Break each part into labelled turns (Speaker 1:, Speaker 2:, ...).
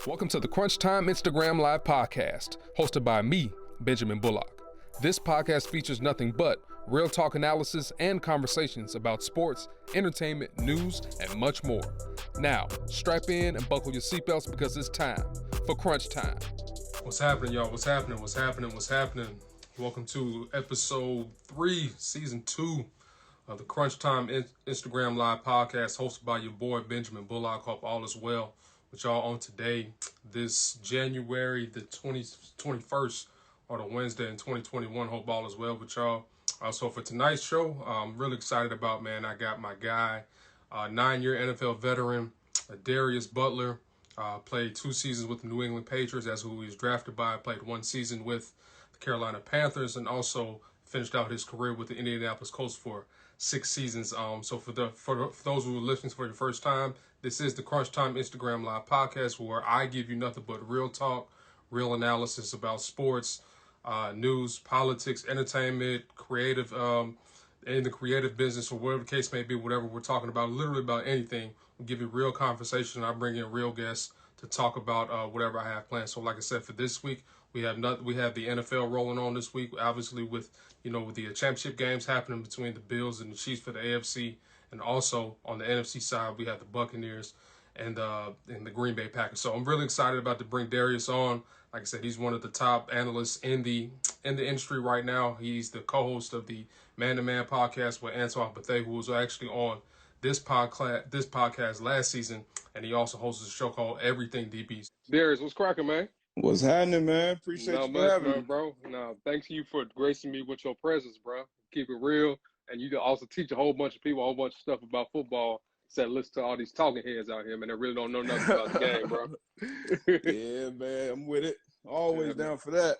Speaker 1: Welcome to the Crunch Time Instagram Live podcast, hosted by me, Benjamin Bullock. This podcast features nothing but real talk analysis and conversations about sports, entertainment, news, and much more. Now, strap in and buckle your seatbelts because it's time for Crunch Time. What's happening, y'all? What's happening? Welcome to episode 3, season 2 of the Crunch Time Instagram Live podcast, hosted by your boy, Benjamin Bullock. Hope all is well with y'all on today, this January the 21st, or the Wednesday in 2021. Hope all is well with y'all. So for tonight's show, I'm really excited about, man, I got my guy, 9-year NFL veteran, Darius Butler, played 2 seasons with the New England Patriots. That's who he was drafted by. Played 1 season with the Carolina Panthers, and also finished out his career with the Indianapolis Colts for 6 seasons. So for those who are listening for the first time, this is the Crunch Time Instagram Live podcast, where I give you nothing but real talk, real analysis about sports, news, politics, entertainment, creative, in the creative business, or whatever the case may be, whatever we're talking about, literally about anything. We'll give you real conversation. I bring in real guests to talk about whatever I have planned. So like I said, for this week, we have the NFL rolling on this week, obviously with the championship games happening between the Bills and the Chiefs for the AFC, and also on the NFC side, we have the Buccaneers and the Green Bay Packers. So I'm really excited about to bring Darius on. Like I said, he's one of the top analysts in the industry right now. He's the co-host of the Man to Man podcast with Antoine Bethea, who was actually on this podcast last season, and he also hosts a show called Everything DBs. Darius, what's cracking, man?
Speaker 2: What's happening, man? Appreciate you for having me,
Speaker 1: bro. No, thanks you for gracing me with your presence, bro. Keep it real, and you can also teach a whole bunch of people a whole bunch of stuff about football. Instead of listen to all these talking heads out here, man, that really don't know nothing about the game, bro.
Speaker 2: Yeah, man, I'm with it. Always down for that.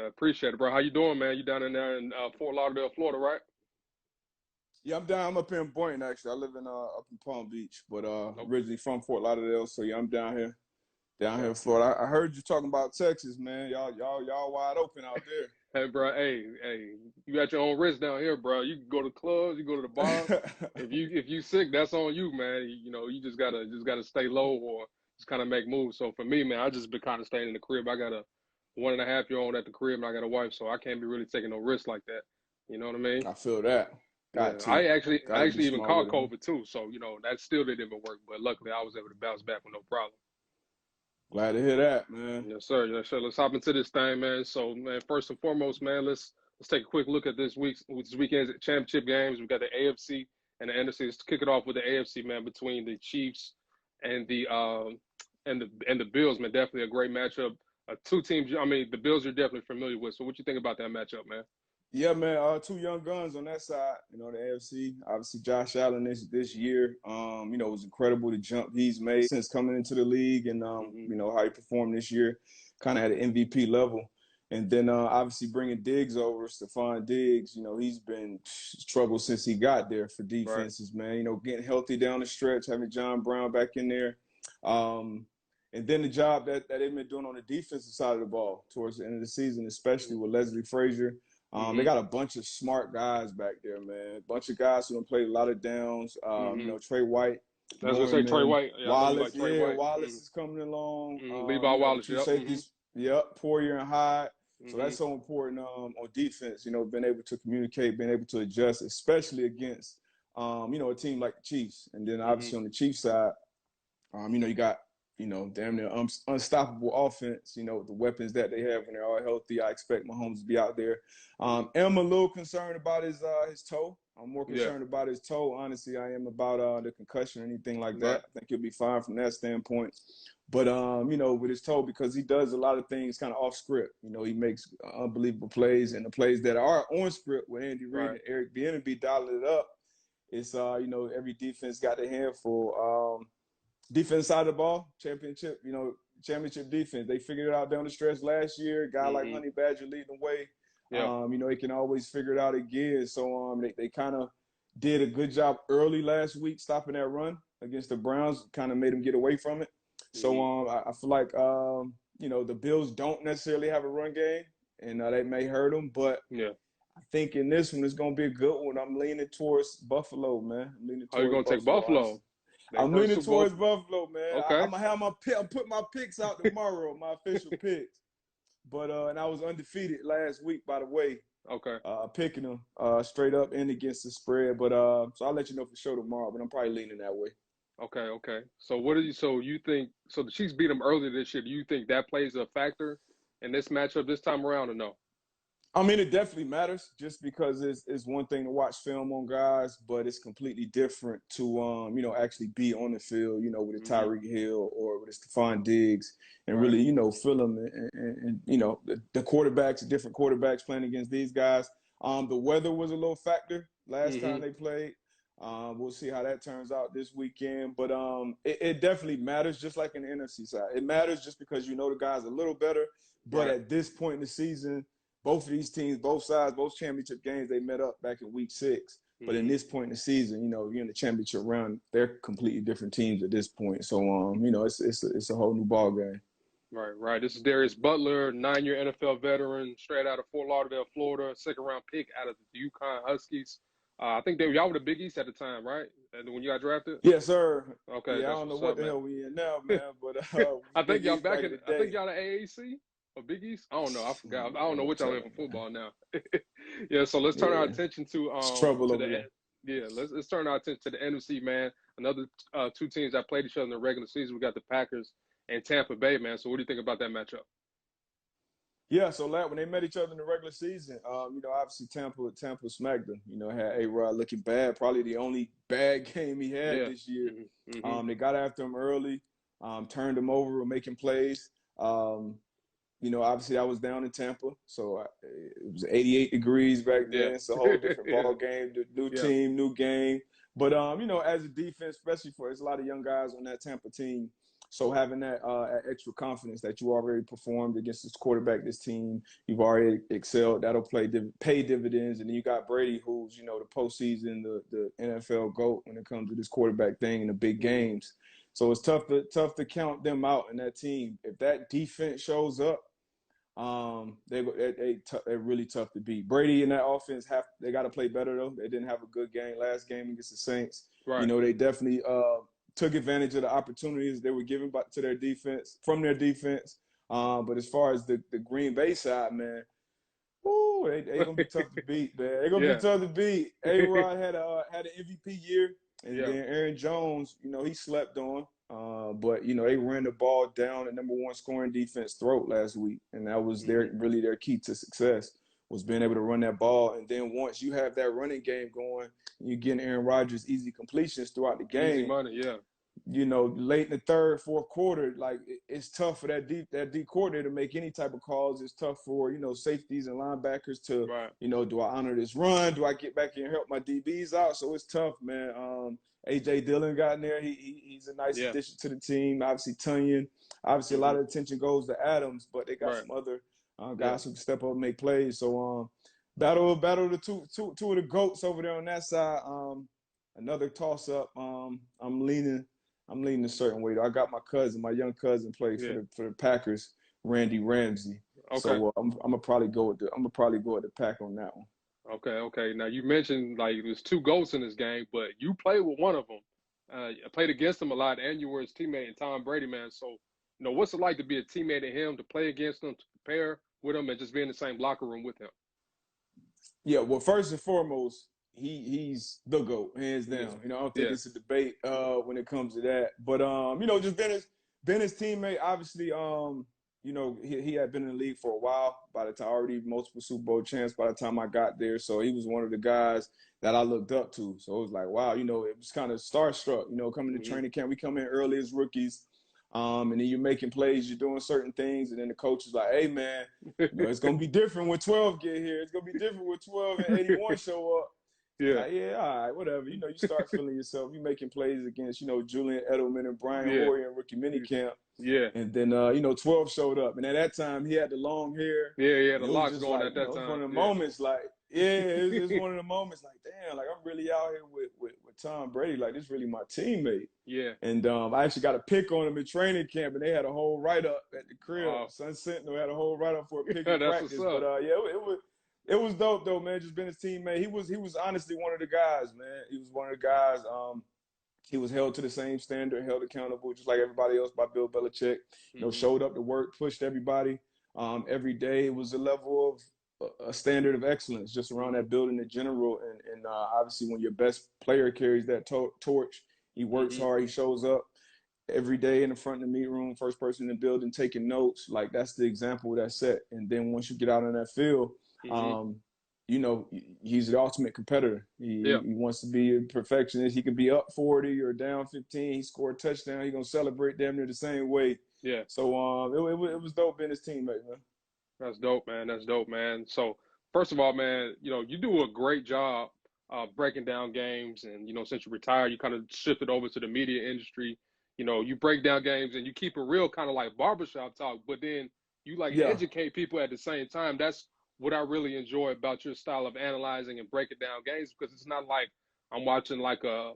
Speaker 1: Appreciate it, bro. How you doing, man? You down in there in Fort Lauderdale, Florida, right?
Speaker 2: Yeah, I'm down. I'm up here in Boynton, actually. I live in up in Palm Beach, but originally from Fort Lauderdale. So yeah, I'm down here in Florida. I heard you talking about Texas, man. Y'all wide open out there.
Speaker 1: Hey, bro. Hey, you got your own risk down here, bro. You can go to clubs, you go to the bar. if you sick, that's on you, man. You just gotta stay low or just kind of make moves. So for me, man, I just been kind of staying in the crib. I got a 1.5-year-old at the crib, and I got a wife, so I can't be really taking no risks like that. You know what I mean?
Speaker 2: I feel that.
Speaker 1: I actually even caught COVID too, so that still didn't even work. But luckily, I was able to bounce back with no problem.
Speaker 2: Glad to hear that, man.
Speaker 1: Yes, sir. Let's hop into this thing, man. So, man, first and foremost, man, let's take a quick look at this weekend's championship games. We got the AFC and the NFC. Let's kick it off with the AFC, man, between the Chiefs and the Bills, man. Definitely a great matchup. 2 teams. I mean, the Bills you're definitely familiar with. So, what you think about that matchup, man?
Speaker 2: Yeah, man. 2 young guns on that side. The AFC. Obviously, Josh Allen this year. It was incredible the jump he's made since coming into the league, and how he performed this year, kind of at an MVP level. And then obviously bringing Diggs over, Stephon Diggs. He's been trouble since he got there for defenses, right, man. Getting healthy down the stretch, having John Brown back in there. And then the job that they've been doing on the defensive side of the ball towards the end of the season, especially with Leslie Frazier. They got a bunch of smart guys back there, man. A bunch of guys who have played a lot of downs. Trey White.
Speaker 1: I was going to say Trey White. Yeah,
Speaker 2: Wallace, Wallace is coming along.
Speaker 1: Levi Wallace,
Speaker 2: safeties, Poirier and Hyde. So that's so important on defense, being able to communicate, being able to adjust, especially against, a team like the Chiefs. And then obviously on the Chiefs side, you got, damn near unstoppable offense, the weapons that they have when they're all healthy. I expect Mahomes to be out there. I'm a little concerned about his toe. I'm more concerned about his toe. Honestly, I am about the concussion or anything like that. Right. I think he'll be fine from that standpoint. But, with his toe, because he does a lot of things kind of off script. He makes unbelievable plays, and the plays that are on script with Andy Reid and Eric Bieniemy dialing it up. It's, every defense got their handful. Defense side of the ball, championship defense. They figured it out down the stretch last year. A guy like Honey Badger leading the way. Yeah. He can always figure it out again. So they kind of did a good job early last week stopping that run against the Browns, kind of made them get away from it. So I feel like, the Bills don't necessarily have a run game, and that may hurt them. But I think in this one, it's going to be a good one. I'm leaning towards Buffalo, man.
Speaker 1: Are you going to take Buffalo?
Speaker 2: I'm
Speaker 1: first
Speaker 2: leaning
Speaker 1: Super Bowl.
Speaker 2: towards Buffalo, man.
Speaker 1: Okay.
Speaker 2: I'm gonna have I'm putting my picks out tomorrow, my official picks. But and I was undefeated last week, by the way.
Speaker 1: Okay.
Speaker 2: Picking them straight up and against the spread. But so I'll let you know for sure tomorrow. But I'm probably leaning that way.
Speaker 1: Okay. So what do you? So you think? So the Chiefs beat them earlier this year. Do you think that plays a factor in this matchup this time around, or no?
Speaker 2: I mean, it definitely matters just because it's one thing to watch film on guys, but it's completely different to actually be on the field, with a Tyreek Hill or with a Stephon Diggs and
Speaker 1: Right.
Speaker 2: really, feel them and the quarterbacks, different quarterbacks playing against these guys. The weather was a little factor last time they played. We'll see how that turns out this weekend, but it definitely matters, just like in the NFC side. It matters just because the guys a little better, but
Speaker 1: Right.
Speaker 2: at this point in the season, both of these teams, both sides, both championship games, they met up back in week 6. But in this point in the season, you're in the championship round. They're completely different teams at this point. So, it's a whole new ball game.
Speaker 1: Right. This is Darius Butler, 9-year NFL veteran, straight out of Fort Lauderdale, Florida, second-round pick out of the UConn Huskies. I think y'all were the Big East at the time, right? And when you got drafted?
Speaker 2: Yes, sir.
Speaker 1: Okay,
Speaker 2: Yeah, I don't know what the hell we in now, man. But
Speaker 1: I think y'all
Speaker 2: back in the day.
Speaker 1: I think y'all the AAC or Big East. I don't know. I forgot. I don't know what y'all in for football now. Yeah. So let's turn our attention to
Speaker 2: it's trouble over there.
Speaker 1: Yeah. Let's turn our attention to the NFC, man. Another two teams that played each other in the regular season. We got the Packers and Tampa Bay, man. So what do you think about that matchup?
Speaker 2: Yeah, so when they met each other in the regular season, obviously Tampa smacked them. Had A-Rod looking bad, probably the only bad game he had this year. They got after him early, turned him over, were making plays. Obviously I was down in Tampa, so it was 88 degrees back then. It's a whole different ball game, new team, new game. But as a defense, especially it's a lot of young guys on that Tampa team. So having that extra confidence that you already performed against this quarterback, this team, you've already excelled, that'll pay dividends. And then you got Brady, who's, the postseason, the NFL GOAT when it comes to this quarterback thing in the big games. So it's tough to count them out in that team. If that defense shows up, they're really tough to beat. Brady and that offense they got to play better though. They didn't have a good game last game against the Saints.
Speaker 1: Right.
Speaker 2: They definitely took advantage of the opportunities they were given from their defense. But as far as the Green Bay side, man, they gonna be tough to beat, man. They're gonna be tough to beat. A-Rod had an MVP year, and then Aaron Jones, he slept on. But they ran the ball down the number one scoring defense throat last week, and that was really their key to success, was being able to run that ball. And then once you have that running game going, you're getting Aaron Rodgers easy completions throughout the game.
Speaker 1: Easy money, yeah.
Speaker 2: Late in the third, fourth quarter, like it's tough for that D coordinator to make any type of calls. It's tough for safeties and linebackers to do I honor this run? Do I get back here and help my DBs out? So it's tough, man. AJ Dillon got in there. He's a nice addition to the team. Obviously Tunyon. Obviously a lot of attention goes to Adams, but they got some other guys who can step up and make plays. So battle the two of the GOATs over there on that side. Another toss up. I'm leaning a certain way. I got my young cousin play for the Packers, Randy Ramsey.
Speaker 1: Okay.
Speaker 2: So I'm gonna probably go with the Pack on that one.
Speaker 1: Okay. Now you mentioned there's two GOATs in this game, but you played with one of them. I played against him a lot, and you were his teammate in Tom Brady, man. So what's it like to be a teammate of him, to play against him, to prepare with him, and just be in the same locker room with him?
Speaker 2: Yeah, well, first and foremost, he's the GOAT, hands down. I don't think it's a debate when it comes to that. But just being his teammate, obviously, he had been in the league for a while. By the time already multiple Super Bowl champs by the time I got there, so he was one of the guys that I looked up to. So it was like, wow, it was kind of starstruck. Coming to training camp, we come in early as rookies. And then you're making plays, you're doing certain things, and then the coach is like, hey, man, it's going to be different when 12 get here. It's going to be different when 12 and 81 show up. Yeah. Like, all right, whatever. You start feeling yourself. You're making plays against, Julian Edelman and Brian Hoyer in rookie minicamp.
Speaker 1: Yeah.
Speaker 2: And then, 12 showed up. And at that time, he had the long hair.
Speaker 1: Yeah, the locks going at that time.
Speaker 2: It was one of the moments, it was one of the moments like, damn, like I'm really out here with Tom Brady. Like, this is really my teammate.
Speaker 1: Yeah.
Speaker 2: And I actually got a pick on him in training camp, and they had a whole write-up at the crib. Sun Sentinel had a whole write-up for a pick in practice. But, it was dope, though, man, just being his teammate. He was honestly one of the guys, man. He was one of the guys. he was held to the same standard, held accountable, just like everybody else by Bill Belichick. You know, showed up to work, pushed everybody every day. It was a level of a standard of excellence just around that building in general. And obviously, when your best player carries that torch, he works hard, he shows up every day in the front of the meet room, first person in the building, taking notes. Like, that's the example that's set. And then once you get out on that field, you know, he's the ultimate competitor. He wants to be a perfectionist. He could be up 40 or down 15. He scored a touchdown. He's going to celebrate damn near the same way.
Speaker 3: Yeah.
Speaker 2: So it was dope being his teammate, man.
Speaker 3: That's dope, man. That's dope, man. So, first of all, man, you know, you do a great job breaking down games. And, you know, since you retired, you kind of shifted over to the media industry. You know, you break down games and you keep it real, kind of like barbershop talk, but then you like educate people at the same time. That's what I really enjoy about your style of analyzing and breaking down games, because it's not like I'm watching like a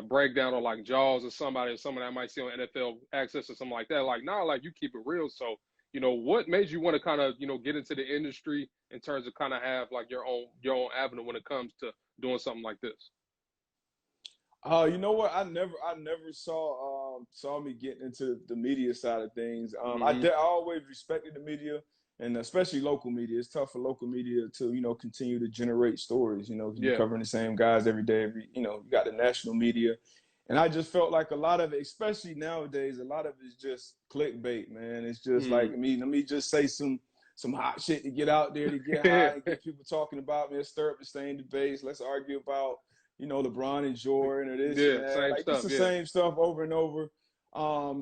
Speaker 3: breakdown or like Jaws or somebody I might see on NFL Access or something like that. Like, nah, like, you keep it real. So, you know, what made you want to kind of, you know, get into the industry in terms of kind of have like your own avenue when it comes to doing something like this?
Speaker 2: You know what? I never saw me getting into the media side of things. I always respected the media, and especially local media. It's tough for local media to, you know, continue to generate stories. You know, you're covering the same guys every day. You know, you got the national media, and I just felt like a lot of it, especially nowadays, a lot of it is just clickbait, man. It's just like, let me just say some hot shit to get out there, to get high and get people talking about me. Let's stir up the same debates. Let's argue about, you know, LeBron and Jordan or this and that.
Speaker 3: Same
Speaker 2: like,
Speaker 3: stuff,
Speaker 2: it's the same stuff over and over.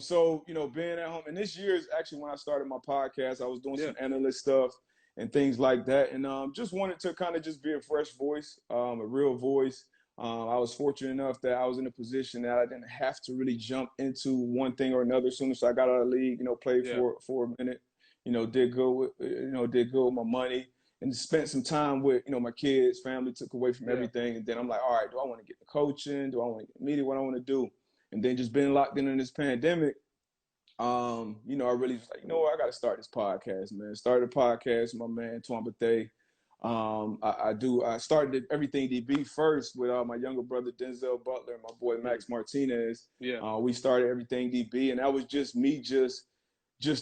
Speaker 2: So, you know, being at home, and this year is actually when I started my podcast. I was doing some analyst stuff and things like that, and just wanted to kind of just be a fresh voice, a real voice. I was fortunate enough that I was in a position that I didn't have to really jump into one thing or another. As soon as I got out of the league, you know, played for a minute, you know, did good with my money, and spent some time with, you know, my kids. Family took away from everything, and then I'm like, all right, do I want to get the coaching? Do I want to get media? What I want to do? And then just being locked in this pandemic, you know, I really was like, you know what, I got to start this podcast, man. Started a podcast with my man Twan Bethea. I started Everything DB first with my younger brother Denzel Butler and my boy Max Martinez. We started Everything DB, and that was just me just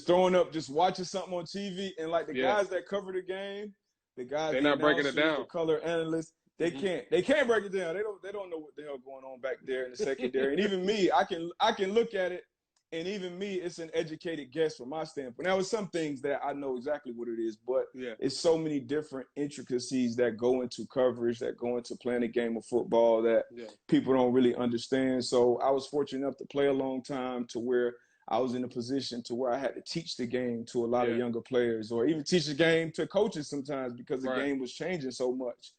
Speaker 2: throwing up, just watching something on TV, and like the guys that cover the game, the guys
Speaker 3: they're not breaking it down,
Speaker 2: the color analysts, they can't break it down. They don't know what the hell going on back there in the secondary. And even me, I can look at it, and even me, it's an educated guess from my standpoint. Now, with some things that I know exactly what it is, but it's so many different intricacies that go into coverage, that go into playing a game of football that people don't really understand. So I was fortunate enough to play a long time to where I was in a position to where I had to teach the game to a lot of younger players, or even teach the game to coaches sometimes, because the game was changing so much.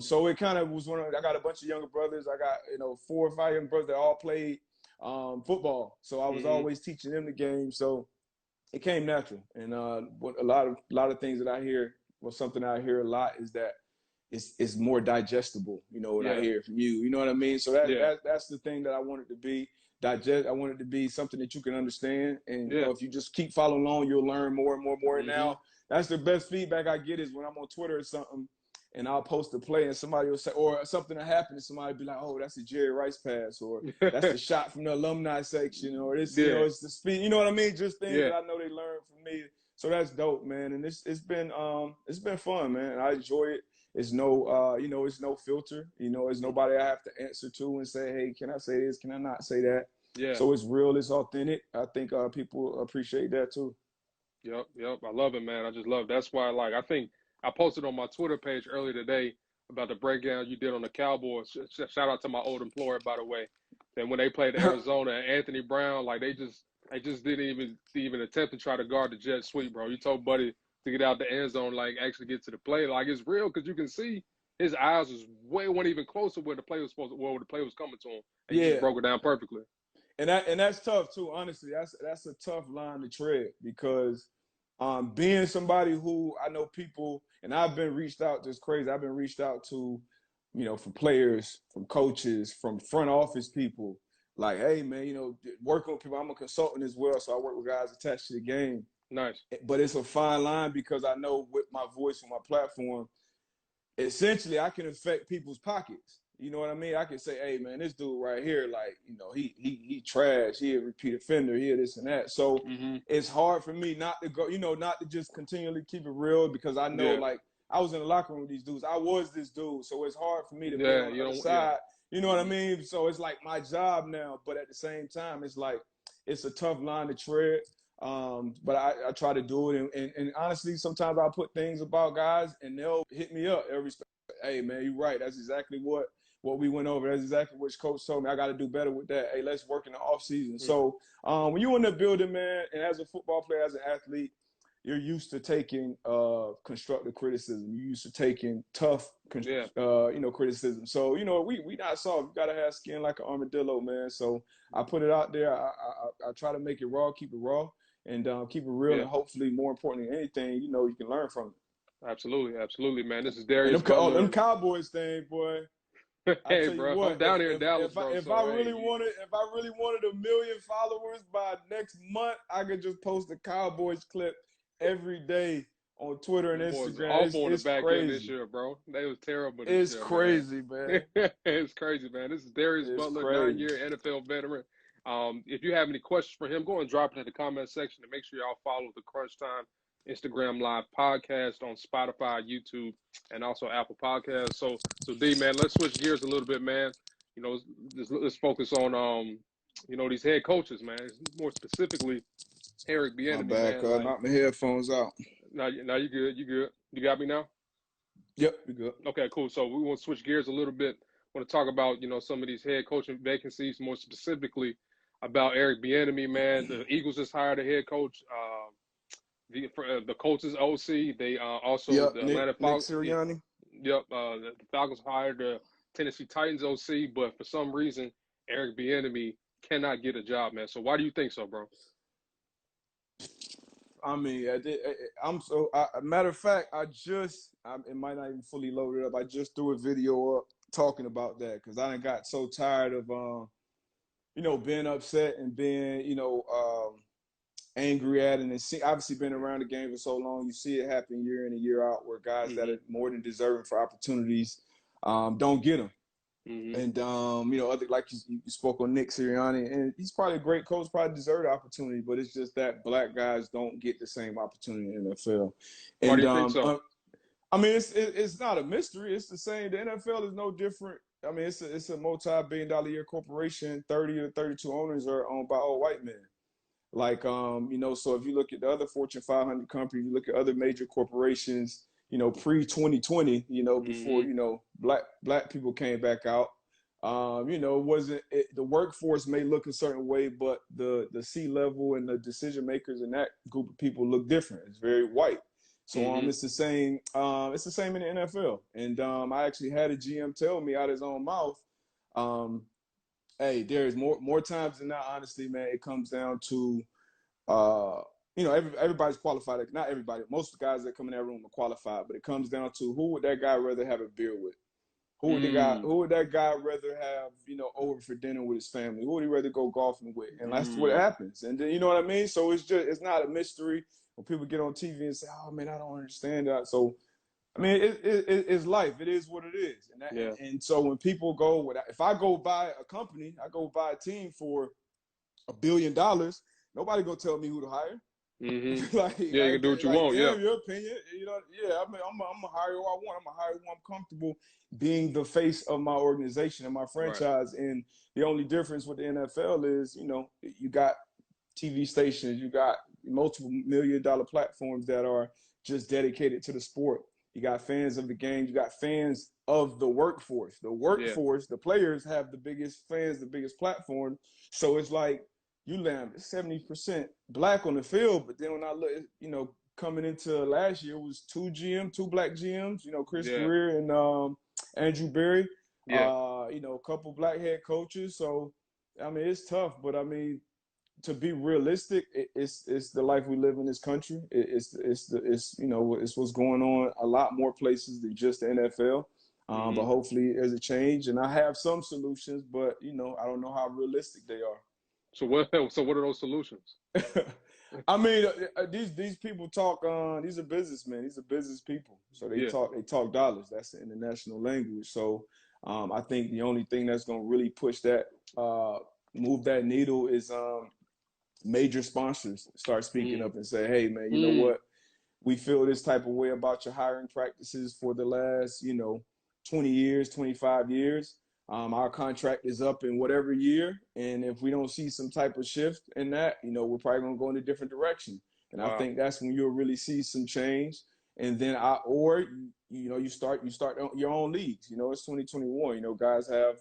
Speaker 2: So it kind of was I got a bunch of younger brothers. I got, you know, 4 or 5 young brothers that all played football. So I was always teaching them the game. So it came natural. And a lot of things that I hear, well, something I hear a lot is that it's more digestible, you know, when I hear from you. You know what I mean? So that's the thing that I wanted to be. I want it to be something that you can understand, and you know, if you just keep following along, you'll learn more and more and more. And now that's the best feedback I get is when I'm on Twitter or something, and I'll post a play, and somebody will say, or something that happened, and somebody will be like, "Oh, that's a Jerry Rice pass," or "That's the shot from the alumni section," or "This, you know, it's the speed." You know what I mean? Just things that I know they learned from me. So that's dope, man. And it's been fun, man. I enjoy it. It's no, you know, it's no filter. You know, it's nobody I have to answer to and say, hey, can I say this? Can I not say that? So it's real. It's authentic. I think people appreciate that too.
Speaker 3: Yep. I love it, man. I just love it. That's why, like, I think I posted on my Twitter page earlier today about the breakdown you did on the Cowboys. Shout out to my old employer, by the way. And when they played Arizona, Anthony Brown, like, they just didn't even attempt to try to guard the jet sweep, bro. You told Buddy to get out the end zone, like, actually get to the play. Like, it's real, because you can see his eyes weren't even close to where the play was where the play was coming to him. And he just broke it down perfectly.
Speaker 2: And that's tough too, honestly. That's a tough line to tread, because being somebody who I know people, and I've been reached out, just crazy. I've been reached out to, you know, from players, from coaches, from front office people, like, hey man, you know, working with people. I'm a consultant as well, so I work with guys attached to the game.
Speaker 3: Nice.
Speaker 2: But it's a fine line, because I know with my voice and my platform, essentially I can affect people's pockets. You know what I mean? I can say, hey man, this dude right here, like, you know, he trash, he a repeat offender, he this and that. So it's hard for me not to go, you know, not to just continually keep it real, because I know like I was in the locker room with these dudes. I was this dude. So it's hard for me to be on the other side. You know what I mean? So it's like my job now, but at the same time, it's like it's a tough line to tread. But I try to do it, and honestly, sometimes I put things about guys and they'll hit me up every. Hey man, you're right. That's exactly what we went over. That's exactly what coach told me. I got to do better with that. Hey, let's work in the off season. So when you're in the building, man, and as a football player, as an athlete, you're used to taking constructive criticism. You're used to taking tough, you know, criticism. So, you know, we not soft. You got to have skin like an armadillo, man. So I put it out there. I try to make it raw, keep it raw, and keep it real. And hopefully, more importantly than anything, you know, you can learn from it.
Speaker 3: Absolutely, man. This is Darius Butler.
Speaker 2: Them Cowboys thing, boy.
Speaker 3: Hey, bro, what, I'm down here in Dallas, bro.
Speaker 2: If I really wanted 1 million followers by next month, I could just post a Cowboys clip every day on Twitter and Instagram.
Speaker 3: It's back crazy this year, bro. They was terrible.
Speaker 2: It's crazy, man.
Speaker 3: It's crazy, man. This is Darius Butler, 9-year NFL veteran. If you have any questions for him, go and drop it in the comment section, and make sure y'all follow the Crunch Time Instagram Live podcast on Spotify, YouTube, and also Apple Podcasts. So D, man, let's switch gears a little bit, man. You know, let's focus on you know, these head coaches, man. More specifically, Eric Bieniemy.
Speaker 2: My bad,
Speaker 3: man.
Speaker 2: knock my headphones out.
Speaker 3: Now you good. You good. You got me now?
Speaker 2: Yep, you good.
Speaker 3: Okay, cool. So we want to switch gears a little bit. Want to talk about, you know, some of these head coaching vacancies, more specifically about Eric Bieniemy, man. The Eagles just hired a head coach. The Colts' OC. They also the Atlanta Falcons. The Falcons hired the Tennessee Titans OC, but for some reason, Eric Bieniemy cannot get a job, man. So why do you think so, bro?
Speaker 2: I mean, matter of fact, it might not even fully loaded up. I just threw a video up talking about that, because I done got so tired of, you know, being upset and being, you know, angry at it. And obviously been around the game for so long, you see it happen year in and year out, where guys that are more than deserving for opportunities don't get them. And, you know, like you spoke on Nick Sirianni, and he's probably a great coach, probably deserved the opportunity, but it's just that black guys don't get the same opportunity in the NFL. And,
Speaker 3: why do you think so?
Speaker 2: I mean, it's not a mystery. It's the same. The NFL is no different. I mean, it's a multi-billion-dollar-a-year corporation. 30 or 32 owners are owned by all white men. Like, you know, so if you look at the other Fortune 500 companies, you look at other major corporations, you know, pre-2020, you know, before, you know, black people came back out, you know, the workforce may look a certain way, but the C-level and the decision makers in that group of people look different. It's very white. So it's the same in the NFL. And I actually had a GM tell me out his own mouth, hey, there's more times than not, honestly, man, it comes down to you know, everybody's qualified. Not everybody. Most of the guys that come in that room are qualified, but it comes down to who would that guy rather have a beer with? Who would that guy rather have, you know, over for dinner with his family? Who would he rather go golfing with? And that's what happens. And then, you know what I mean? So it's not a mystery when people get on TV and say, oh man, I don't understand that. So, I mean, it's life. It is what it is. And so when people go, if I go buy a company, I go buy a team for $1 billion, nobody gonna tell me who to hire.
Speaker 3: Like, you can do what you want.
Speaker 2: Yeah, your opinion. You know, I mean, I'm gonna hire who I want. I'm gonna hire who I'm comfortable being the face of my organization and my franchise. Right. And the only difference with the NFL is, you know, you got TV stations, you got multiple $1 million platforms that are just dedicated to the sport. You got fans of the game. You got fans of the workforce. The workforce, the players have the biggest fans, the biggest platform. So it's like, you land 70% black on the field, but then when I look, you know, coming into last year, it was two black GMs, you know, Chris Greer and Andrew Berry, you know, a couple black head coaches. So, I mean, it's tough, but I mean, to be realistic, it's the life we live in this country. It's you know, it's what's going on a lot more places than just the NFL. But hopefully there's a change, and I have some solutions, but you know, I don't know how realistic they are.
Speaker 3: So what are those solutions?
Speaker 2: I mean, these people talk. These are businessmen. These are business people. So they talk dollars. That's the international language. So I think the only thing that's going to really push that, move that needle is major sponsors start speaking up and say, hey, man, you know what? We feel this type of way about your hiring practices for the last, 20 years, 25 years. Our contract is up in whatever year. And if we don't see some type of shift in that, we're probably going to go in a different direction. And I think that's when you'll really see some change. And then you start your own leagues. It's 2021. Guys have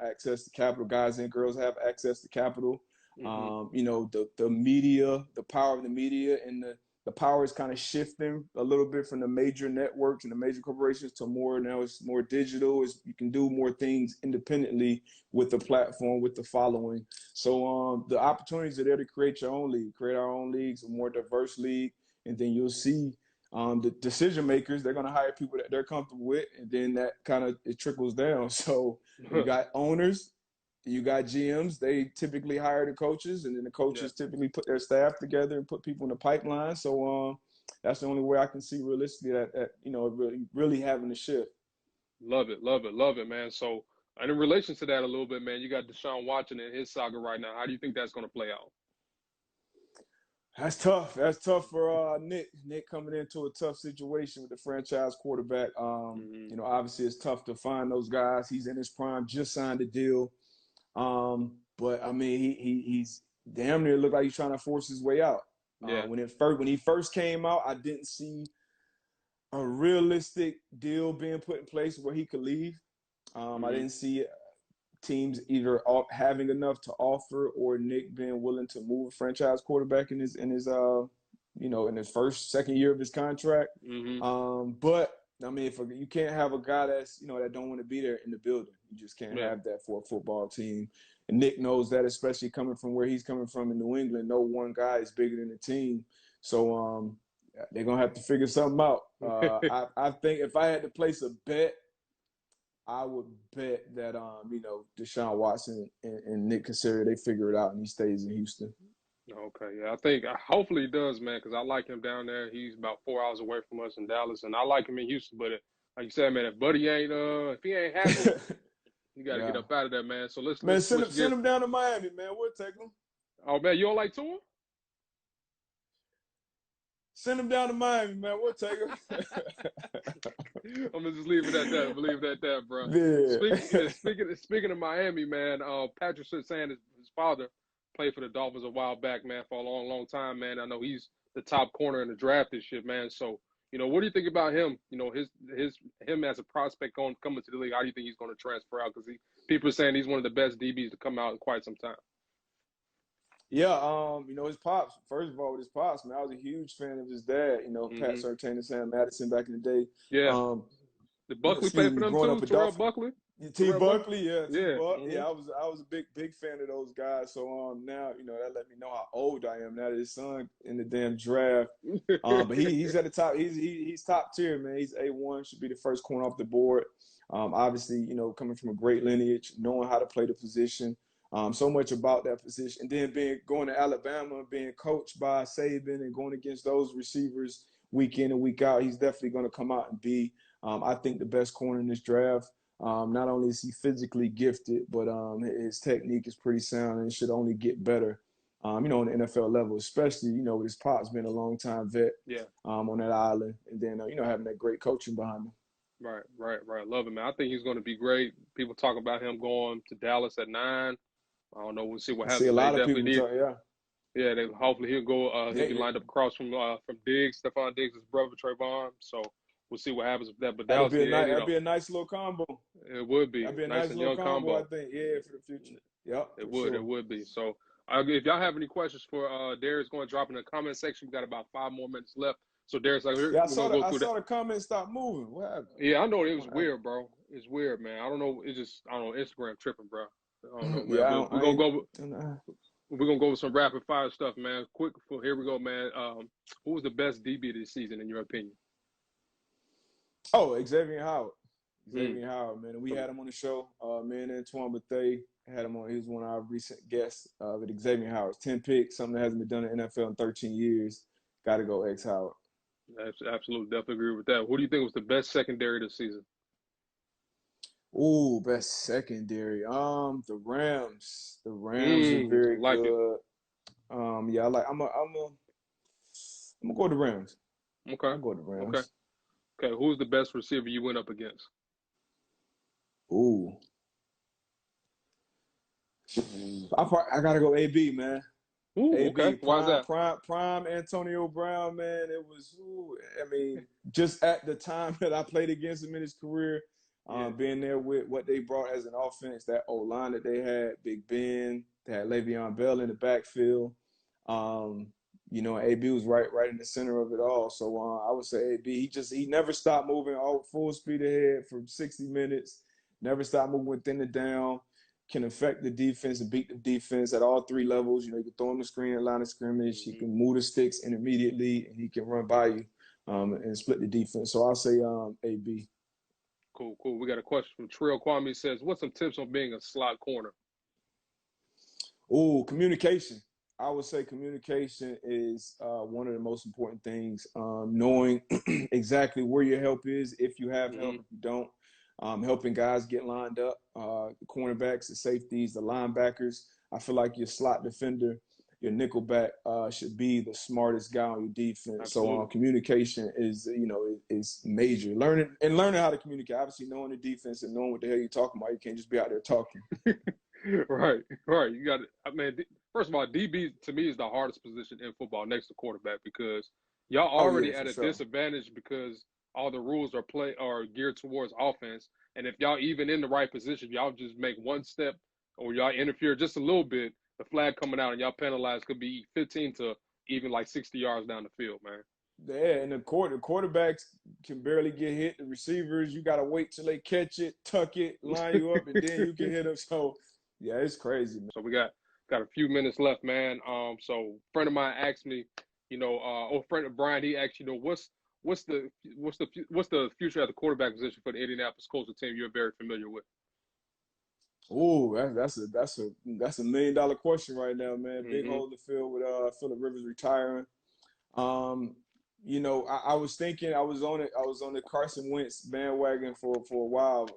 Speaker 2: access to capital. Guys and girls have access to capital. The media, the power of the media, and the power is kind of shifting a little bit from the major networks and the major corporations to more now. It's more digital. You can do more things independently with the platform, with the following. So the opportunities are there to create your own league, create our own leagues, a more diverse league, and then you'll see the decision makers. They're going to hire people that they're comfortable with, and then that kind of it trickles down. So you got owners. You got GMs, they typically hire the coaches, and then the coaches typically put their staff together and put people in the pipeline. So that's the only way I can see realistically that really having a shift.
Speaker 3: Love it, man. So, and in relation to that a little bit, man, you got Deshaun Watson and his saga right now. How do you think that's going to play out?
Speaker 2: That's tough. That's tough for Nick. Nick coming into a tough situation with the franchise quarterback. Obviously it's tough to find those guys. He's in his prime, just signed a deal. But I mean, he's damn near looked like he's trying to force his way out. When he first came out, I didn't see a realistic deal being put in place where he could leave. I didn't see teams either having enough to offer or Nick being willing to move a franchise quarterback in his second year of his contract. But I mean, if you can't have a guy that's that don't want to be there in the building, you just can't have that for a football team. And Nick knows that, especially coming from where he's coming from in New England. No one guy is bigger than the team, so they're gonna have to figure something out. I think if I had to place a bet, I would bet that Deshaun Watson and Nick Caserio, they figure it out and he stays in Houston.
Speaker 3: Okay, yeah, I think hopefully he does, man, because I like him down there. He's about 4 hours away from us in Dallas, and I like him in Houston. But like you said, man, if Buddy if he ain't happy, you got to get up out of there, man. So let's
Speaker 2: send him down to Miami, man. We'll take him.
Speaker 3: Oh man, you don't like Tua?
Speaker 2: Send him down to Miami, man. We'll take him.
Speaker 3: I'm gonna just leave it at that. Leave it at that, bro.
Speaker 2: Yeah.
Speaker 3: Speaking of Miami, man, Patrick Surtain, his father, played for the Dolphins a while back, man, for a long, long time, man. I know he's the top corner in the draft this year, man. So, what do you think about him? Him as a prospect coming to the league. How do you think he's going to transfer out? Because people are saying he's one of the best DBs to come out in quite some time.
Speaker 2: Yeah, his pops. First of all, with his pops, man, I was a huge fan of his dad. Pat Surtain and Sam Madison back in the day.
Speaker 3: Yeah. Did Buckley play for them too? Terrell Buckley?
Speaker 2: T. Buckley, yeah.
Speaker 3: Yeah.
Speaker 2: I was a big fan of those guys. So now that let me know how old I am. Now that his son in the damn draft, but he's at the top. He's top tier, man. He's A1. Should be the first corner off the board. Obviously, coming from a great lineage, knowing how to play the position. So much about that position, and then going to Alabama, being coached by Saban, and going against those receivers week in and week out. He's definitely going to come out and be, I think, the best corner in this draft. Not only is he physically gifted, but his technique is pretty sound and it should only get better, on the NFL level, especially, with his pops being a long-time vet on that island, and then, having that great coaching behind him.
Speaker 3: Right. Love him, man. I think he's going to be great. People talk about him going to Dallas at 9. I don't know. We'll see what happens.
Speaker 2: See a lot of people talk,
Speaker 3: Yeah, hopefully he'll go. He'll be lined up across from Diggs, Stephon Diggs' brother, Trayvon. So we'll see what happens with that. But
Speaker 2: that'd be a nice little combo.
Speaker 3: It would be.
Speaker 2: That'd be a nice little combo, I think. Yeah, for the future. Yep.
Speaker 3: It would be. So if y'all have any questions for Darius, go and drop in the comment section. We got about 5 more minutes left. So Darius, I saw
Speaker 2: the comments stop moving. What happened?
Speaker 3: Yeah, I know it was weird, bro. It's weird, man. I don't know. Instagram tripping, bro. I don't know, man. We're gonna go with some rapid fire stuff, man. Here we go, man. Who was the best DB this season in your opinion?
Speaker 2: Oh, Xavier Howard. Xavier Howard, man. We had him on the show. Me and Antoine Bethea had him on. He was one of our recent guests with Xavier Howard. 10 picks, something that hasn't been done in the NFL in 13 years. Got to go X Howard.
Speaker 3: Absolutely, definitely agree with that. Who do you think was the best secondary this season?
Speaker 2: Ooh, best secondary. The Rams. The Rams are
Speaker 3: I
Speaker 2: very
Speaker 3: like it.
Speaker 2: good. Yeah, I like. I'm gonna go to the Rams.
Speaker 3: Okay.
Speaker 2: I'll go to the
Speaker 3: Okay.
Speaker 2: Rams.
Speaker 3: Okay. Who's the best receiver you went up against?
Speaker 2: Ooh, I gotta go AB, man.
Speaker 3: Ooh.
Speaker 2: AB
Speaker 3: Okay. Why is that?
Speaker 2: prime Antonio Brown, man. It was. Ooh, I mean, just at the time that I played against him in his career,
Speaker 3: Yeah.
Speaker 2: being there with what they brought as an offense, that old line that they had, Big Ben, they had Le'Veon Bell in the backfield. Um, AB was right in the center of it all. So I would say AB. He never stopped moving all full speed ahead for 60 minutes. Never stopped moving within the down. Can affect the defense and beat the defense at all three levels. You know, you can throw him the screen at line of scrimmage. He can move the sticks intermediately, and he can run by you and split the defense. So I'll say AB.
Speaker 3: Cool. Cool. We got a question from Trill Kwame. He says, "What's some tips on being a slot corner?"
Speaker 2: Ooh, communication. I would say communication is one of the most important things. Knowing exactly where your help is, if you have help, if you don't. Helping guys get lined up, the cornerbacks, the safeties, the linebackers. I feel like your slot defender, your nickelback should be the smartest guy on your defense.
Speaker 3: Absolutely.
Speaker 2: So communication is major. Learning how to communicate. Obviously, knowing the defense and knowing what the hell you're talking about. You can't just be out there talking.
Speaker 3: Right. You got it. I mean, first of all, DB to me is the hardest position in football next to quarterback because y'all already at a disadvantage because all the rules are geared towards offense. And if y'all even in the right position, y'all just make one step or y'all interfere just a little bit, the flag coming out and y'all penalized could be 15 to even like 60 yards down the field, man.
Speaker 2: Yeah, and the quarterbacks can barely get hit. The receivers, you got to wait till they catch it, tuck it, line you up, and then you can hit them. So, yeah, it's crazy, man.
Speaker 3: So we got a few minutes left, man. So a friend of mine asked me, friend of Brian, he asked, what's the future at the quarterback position for the Indianapolis Colt, a team you're very familiar with?
Speaker 2: Ooh, that's a $1 million question right now, man. Big hole to fill with Phillip Rivers retiring. I was thinking I was on the Carson Wentz bandwagon for a while,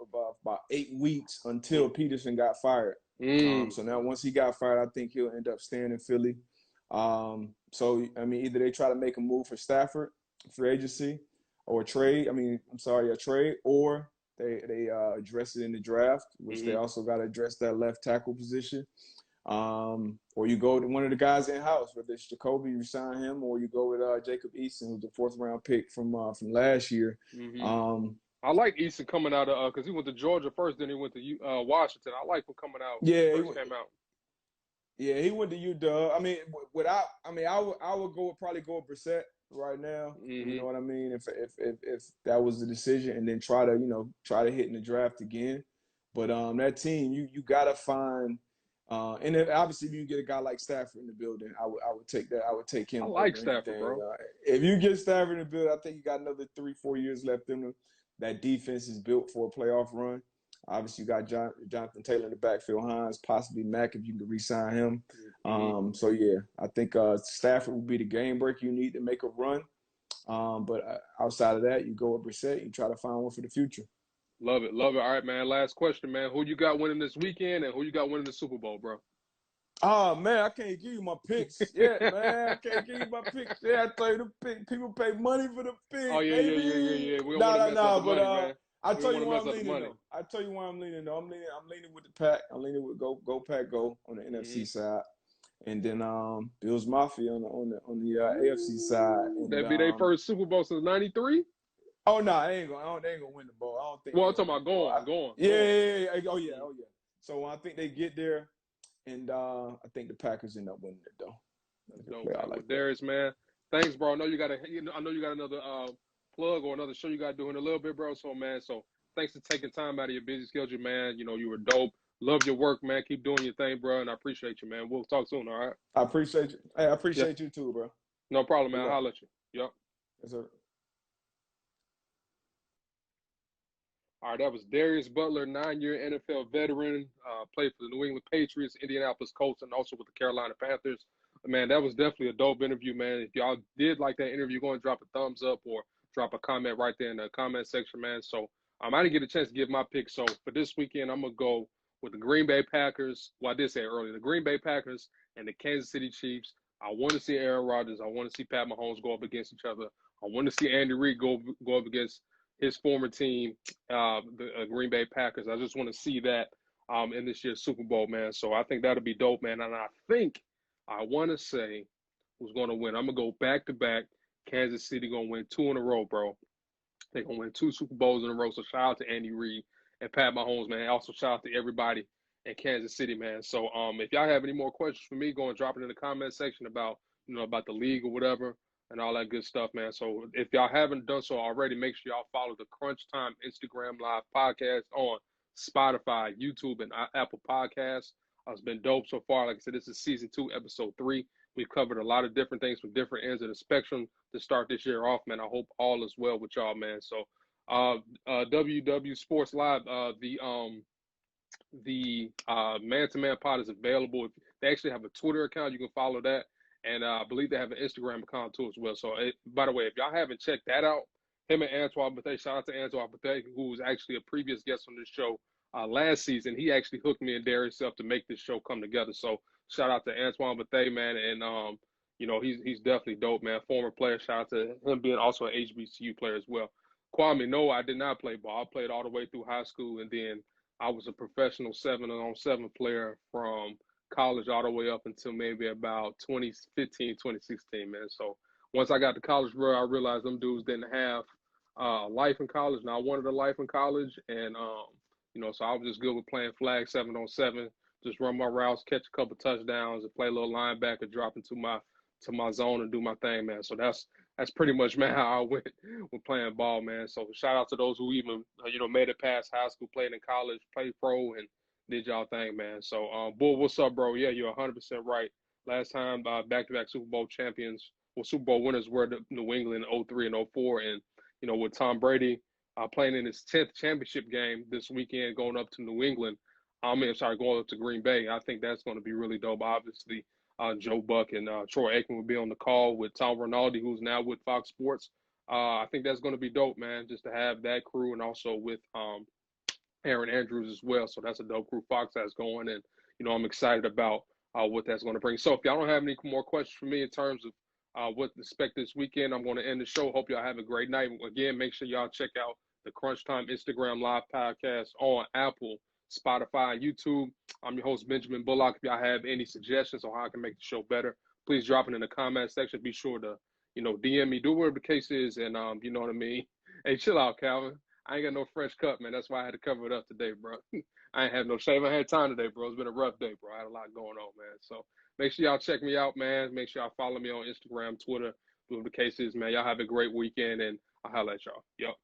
Speaker 2: about 8 weeks until Peterson got fired. So now once he got fired, I think he'll end up staying in Philly. So I mean, either they try to make a move for Stafford, free agency, or a trade. A trade, or they address it in the draft, which they also got to address that left tackle position. Or you go to one of the guys in house, whether it's Jacoby, you sign him, or you go with Jacob Eason, who's the 4th round pick from last year.
Speaker 3: I like Eason coming out of because he went to Georgia first, then he went to Washington. I like him coming out.
Speaker 2: Yeah,
Speaker 3: when he first came out.
Speaker 2: Yeah, he went to UW. I mean, I would probably go with Brissett right now. You know what I mean? If that was the decision, and then try to hit in the draft again. But that team, you gotta find. And then obviously, if you get a guy like Stafford in the building, I would take that. I would take him.
Speaker 3: I like Stafford, bro.
Speaker 2: If you get Stafford in the building, I think you got another 3-4 years left in them. That defense is built for a playoff run. Obviously, you got Jonathan Taylor in the backfield, Hines, possibly Mack if you can re-sign him. So yeah, I think Stafford will be the game breaker you need to make a run. But outside of that, you go with Brissett. You try to find one for the future.
Speaker 3: Love it. All right, man. Last question, man. Who you got winning this weekend, and who you got winning the Super Bowl, bro?
Speaker 2: Oh, man, I can't give you my picks yet, man. I can't give you my picks yet. I tell you, people pay money for the picks.
Speaker 3: Oh, yeah. We don't want to mess up the money, man.
Speaker 2: I tell you where I'm leaning, though. I'm leaning with the Pack. I'm leaning with Go Pack Go on the NFC side. And then Bills Mafia on the AFC side.
Speaker 3: That'd be their first Super Bowl since '93.
Speaker 2: Oh no, they ain't gonna win the ball. I don't think.
Speaker 3: Well, I'm talking about going.
Speaker 2: Yeah. Oh yeah. So I think they get there, and I think the Packers end up winning it though.
Speaker 3: Darius, man, thanks, bro. I know you got another plug or another show you got to do in a little bit, bro. So thanks for taking time out of your busy schedule, man. You were dope. Love your work, man. Keep doing your thing, bro, and I appreciate you, man. We'll talk soon, all right?
Speaker 2: I appreciate you. Hey, I appreciate you too, bro.
Speaker 3: No problem, man. I'll holler at you. Yep.
Speaker 2: Yes, sir.
Speaker 3: All right, that was Darius Butler, 9-year NFL veteran, played for the New England Patriots, Indianapolis Colts, and also with the Carolina Panthers. Man, that was definitely a dope interview, man. If y'all did like that interview, go and drop a thumbs up or drop a comment right there in the comment section, man. So I didn't get a chance to give my pick. So for this weekend, I'm going to go with the Green Bay Packers. Well, I did say earlier, the Green Bay Packers and the Kansas City Chiefs. I want to see Aaron Rodgers. I want to see Pat Mahomes go up against each other. I want to see Andy Reid go up against his former team, the Green Bay Packers. I just want to see that in this year's Super Bowl, man. So I think that'll be dope, man. And I want to say who's going to win. I'm going to go back-to-back. Kansas City going to win 2 in a row, bro. They're going to win 2 Super Bowls in a row. So shout out to Andy Reid and Pat Mahomes, man. Also shout out to everybody in Kansas City, man. So if y'all have any more questions for me, go and drop it in the comment section about the league or whatever and all that good stuff, man. So if y'all haven't done so already, make sure y'all follow the Crunch Time Instagram Live podcast on Spotify, YouTube, and Apple Podcasts. It's been dope so far. Like I said, this is season 2, episode 3. We've covered a lot of different things from different ends of the spectrum to start this year off, man. I hope all is well with y'all, man. So WW Sports Live, the man-to-man pod is available. They actually have a Twitter account. You can follow that. And I believe they have an Instagram account too as well. So, by the way, if y'all haven't checked that out, him and Antoine Bethea, shout out to Antoine Bethea, who was actually a previous guest on this show last season. He actually hooked me and Darius up to make this show come together. So shout out to Antoine Bethea, man. And, he's definitely dope, man. Former player. Shout out to him being also an HBCU player as well. Kwame, no, I did not play ball. I played all the way through high school, and then I was a professional 7-on-7 player from college all the way up until maybe about 2015, 2016, man. So once I got to college, bro, I realized them dudes didn't have life in college, and I wanted a life in college. And, so I was just good with playing flag 7-on-7, just run my routes, catch a couple touchdowns, and play a little linebacker, drop into my zone and do my thing, man. So that's pretty much, man, how I went with playing ball, man. So shout out to those who even, made it past high school, played in college, played pro, and did y'all thing, man. So, Bull, what's up, bro? Yeah, you're 100% right. Last time, back-to-back Super Bowl champions, Super Bowl winners were the New England in 03 and 04. And, with Tom Brady playing in his 10th championship game this weekend, going up to New England, going up to Green Bay, I think that's going to be really dope. Obviously, Joe Buck and Troy Aikman will be on the call with Tom Rinaldi, who's now with Fox Sports. I think that's going to be dope, man, just to have that crew, and also with Aaron Andrews as well. So that's a dope crew Fox has going, and I'm excited about what that's going to bring. So if y'all don't have any more questions for me in terms of what to expect this weekend, I'm going to end the show. Hope y'all have a great night. Again, make sure y'all check out the Crunch Time Instagram Live podcast on Apple, Spotify, and YouTube. I'm your host, Benjamin Bullock. If y'all have any suggestions on how I can make the show better, please drop it in the comment section. Be sure to, DM me, do whatever the case is, and you know what I mean? Hey, chill out, Calvin. I ain't got no fresh cut, man. That's why I had to cover it up today, bro. I ain't have no shave. I had time today, bro. It's been a rough day, bro. I had a lot going on, man. So make sure y'all check me out, man. Make sure y'all follow me on Instagram, Twitter, whatever the case is, man. Y'all have a great weekend, and I'll holler at y'all. Yup.